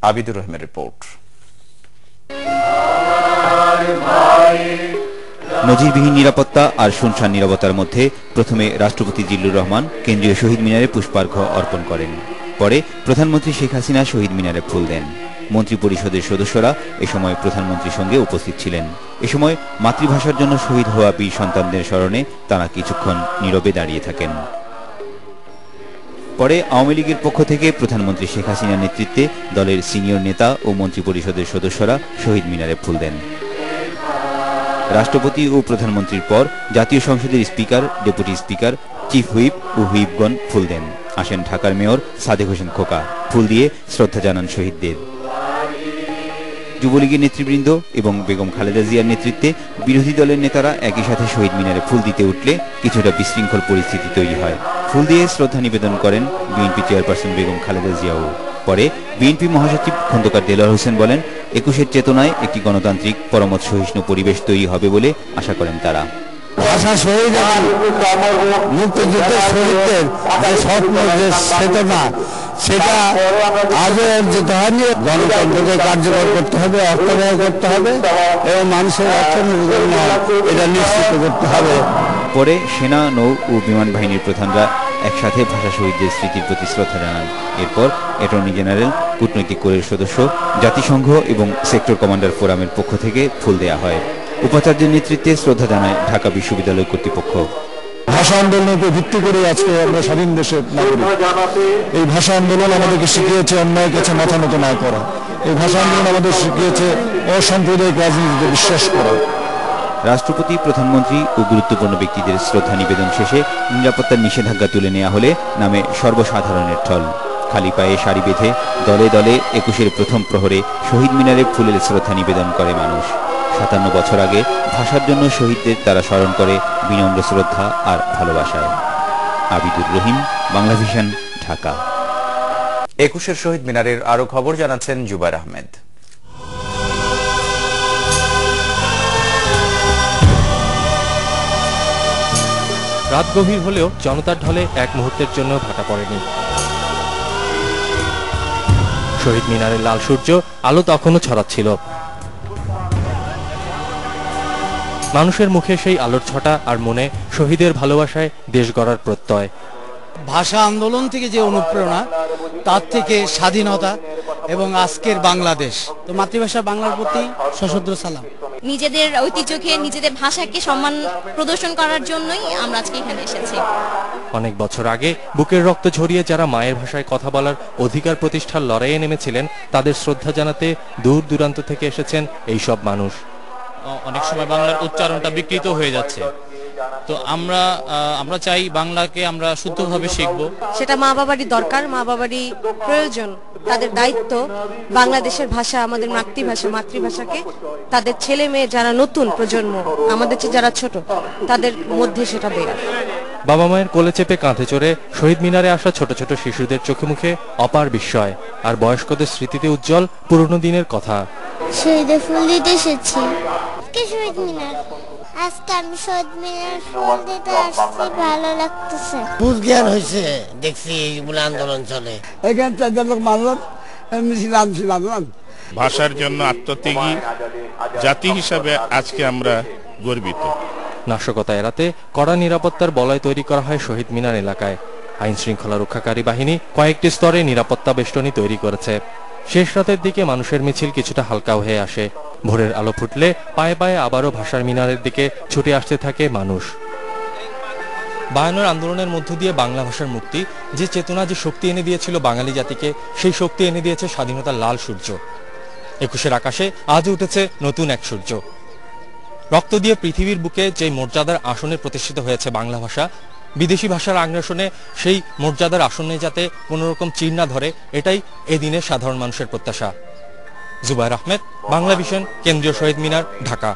আবিদুর রহমানের রিপোর্ট। নজিরবিহীন নিরাপত্তা আর শুনশান নীরবতার মধ্যে প্রথমে রাষ্ট্রপতি জিল্লুর রহমান কেন্দ্রীয় শহীদ মিনারে পুষ্পার্ঘ্য অর্পণ করেন। পরে প্রধানমন্ত্রী শেখ হাসিনা শহীদ মিনারে ফুল দেন। মন্ত্রী পরিষদের সদস্যরা এ সময় প্রধানমন্ত্রীর সঙ্গে উপস্থিত ছিলেন। এ সময় মাতৃভাষার জন্য শহীদ হওয়া বীর সন্তানদের স্মরণে তারা কিছুক্ষণ নীরবে দাঁড়িয়ে থাকেন। পরে আওয়ামী লীগের পক্ষ থেকে প্রধানমন্ত্রী শেখ হাসিনার নেতৃত্বে দলের সিনিয়র নেতা ও মন্ত্রী পরিষদের সদস্যরা শহীদ মিনারে ফুল দেন। রাষ্ট্রপতি ও প্রধানমন্ত্রীর পর জাতীয় সংসদের speaker, deputy speaker, chief whip ও হুইপগণ ফুল দেন। আসেন ঢাকার মেয়র সাদেক হোসেন খোকা, ফুল দিয়ে শ্রদ্ধা জানান শহীদদের। যুবলীগের নেতৃবৃন্দ এবং বেগম খালেদা জিয়ার নেতৃত্বে বিরোধী দলের নেতারা একই সাথে শহীদ মিনারে ফুল দিতে উঠলে কিছুটা বিশৃঙ্খল পরিস্থিতি তৈরি হয়। ফুল দিয়ে শ্রদ্ধা নিবেদন করেন BNP chairperson Begum Khaleda Xiao. পরে বিএনপি মহাসচিব খন্দকার দেলোয়ার হোসেন বলেন, ২১-এর চেতনায় একটি গণতান্ত্রিক পরমত সহিষ্ণু পরিবেশ তৈরি হবে বলে আশা করেন তারা। ভাষা শহীদ এবং মুক্তিযুদ্ধের শহীদদের যে স্বপ্ন, যে চেতনা, সেটা আজও অর্জিত হয়নি। গণতন্ত্রকে কার্যকর করতে হবে, অর্থবহ করতে হবে এবং মানুষের অর্থনৈতিক উন্নয়ন এটা নিশ্চিত করতে হবে। পরে সেনা, নৌ ও বিমান বাহিনীর প্রধানরা একসাথে ভাষা শহীদদের স্মৃতির প্রতি শ্রদ্ধা জানান। এরপর অ্যাটর্নি জেনারেল, কূটনৈতিক কোরের সদস্য, জাতিসংঘ এবং সেক্টর কমান্ডার ফোরামের পক্ষ থেকে ফুল দেয়া হয়। উপাচার্যের নেতৃত্বে শ্রদ্ধা জানায় ঢাকা বিশ্ববিদ্যালয় কর্তৃপক্ষ। ভাষা আন্দোলনের উপর ভিত্তি করে আজকে আমরা স্বাধীন দেশের নাগরিক। এই ভাষা আন্দোলন আমাদেরকে শিখিয়েছে অন্যায়ের কাছে মাথা নত না করা। এই ভাষা আন্দোলন আমাদের শিখিয়েছে অসাম্প্রদায়িক রাজনীতিতে বিশ্বাস করা। রাষ্ট্রপতি, প্রধানমন্ত্রী ও গুরুত্বপূর্ণ ব্যক্তিদের শ্রদ্ধা নিবেদন শেষে নিরাপত্তার নিষেধাজ্ঞা তুলে নেওয়া হলে নামে সর্বসাধারণের ঢল। খালি পায়ে সারি বেঁধে দলে দলে ২১-এর প্রথম প্রহরে শহীদ মিনারে ফুলের শ্রদ্ধা নিবেদন করে মানুষ। ৫৭ বছর আগে ভাষার জন্য শহীদদের তারা স্মরণ করে বিনম্র শ্রদ্ধা আর ভালোবাসায়। আবিদুর রহিম, বাংলাভিশন, ঢাকা। ২১-এর শহীদ মিনারের আরো খবর জানাচ্ছেন জুবাইর আহমেদ। রাত গভীর হলেও জনতার ঢলে এক মুহূর্তের জন্য ভাটা পড়েনি। শহীদ মিনারের লাল সূর্য আলো তখনও ছড়াচ্ছিল। মানুষের মুখে সেই আলোর ছটা আর মনে শহীদের ভালোবাসায় দেশ গড়ার প্রত্যয়। ভাষা আন্দোলন থেকে যে অনুপ্রেরণা, তার থেকে স্বাধীনতা এবং আজকের বাংলাদেশ। তো মাতৃভাষা বাংলার প্রতি সশ্রদ্ধ সালাম। নিজেদের ঐতিহ্যকে, নিজেদের ভাষাকে সম্মান প্রদর্শন করার জন্যই আমরা আজকে এখানে এসেছি। অনেক বছর আগে বুকের রক্ত ঝরিয়ে যারা মায়ের ভাষায় কথা বলার অধিকার প্রতিষ্ঠার লড়াইয়ে নেমেছিলেন, তাদের শ্রদ্ধা জানাতে দূর দূরান্ত থেকে এসেছেন এইসব মানুষ। অনেক সময় বাংলার উচ্চারণটা বিকৃত হয়ে যাচ্ছে, তো আমরা চাই বাংলাকে আমরা শুদ্ধভাবে শিখবো। সেটা মা বাবারই দরকার, মা বাবারই প্রয়োজন, তাদের দায়িত্ব বাংলাদেশের ভাষা, আমাদের মাতৃভাষাকে তাদের ছেলে মেয়ে যারা নতুন প্রজন্ম, আমাদের চেয়ে যারা ছোট, তাদের মধ্যে সেটা দেয়া। বাবা মায়ের কোলে চেপে কাঁধে চড়ে শহীদ মিনারে আসা ছোট ছোট শিশুদের চোখে মুখে অপার বিস্ময়, আর বয়স্কদের স্মৃতিতে উজ্জ্বল পুরনো দিনের কথা। শহীদের ফুল দিতে এসেছি। শহীদ মিনার, আজকে আমি শহীদ মিনার ফুল দিতে আসছি, ভালো লাগতেছে। বুঝ জ্ঞান হয়েছে, দেখছি এইগুলো আন্দোলন চলে। এখান থেকে লোক মানলাম, ছিলাম। ভাষার জন্য আত্মত্যাগী জাতি হিসাবে আজকে আমরা গর্বিত। নাশকতা এড়াতে কড়া নিরাপত্তার বলয় তৈরি করা হয় শহীদ মিনার এলাকায়। আইন শৃঙ্খলা রক্ষাকারী বাহিনী কয়েকটি স্তরে নিরাপত্তা বেষ্টনী তৈরি করেছে। শেষ রাতের দিকে মানুষের মিছিল কিছুটা হালকা হয়ে আসে। ভোরের আলো ফুটলে পায়ে পায়ে আবারও ভাষার মিনারের দিকে ছুটে আসতে থাকে মানুষ। ৫২ আন্দোলনের মধ্য দিয়ে বাংলা ভাষার মুক্তি, যে চেতনা, যে শক্তি এনে দিয়েছিল বাঙালি জাতিকে, সেই শক্তি এনে দিয়েছে স্বাধীনতার লাল সূর্য। ২১-এর আকাশে আজ উঠেছে নতুন এক সূর্য। রক্ত দিয়ে পৃথিবীর বুকে যে মর্যাদার আসনে প্রতিষ্ঠিত হয়েছে বাংলা ভাষা, বিদেশি ভাষার আগ্রাসনে সেই মর্যাদার আসনে যাতে কোনো রকম চির না ধরে, এটাই এদিনের সাধারণ মানুষের প্রত্যাশা। জুবাইর আহমেদ, বাংলাভিশন, কেন্দ্রীয় শহীদ মিনার, ঢাকা।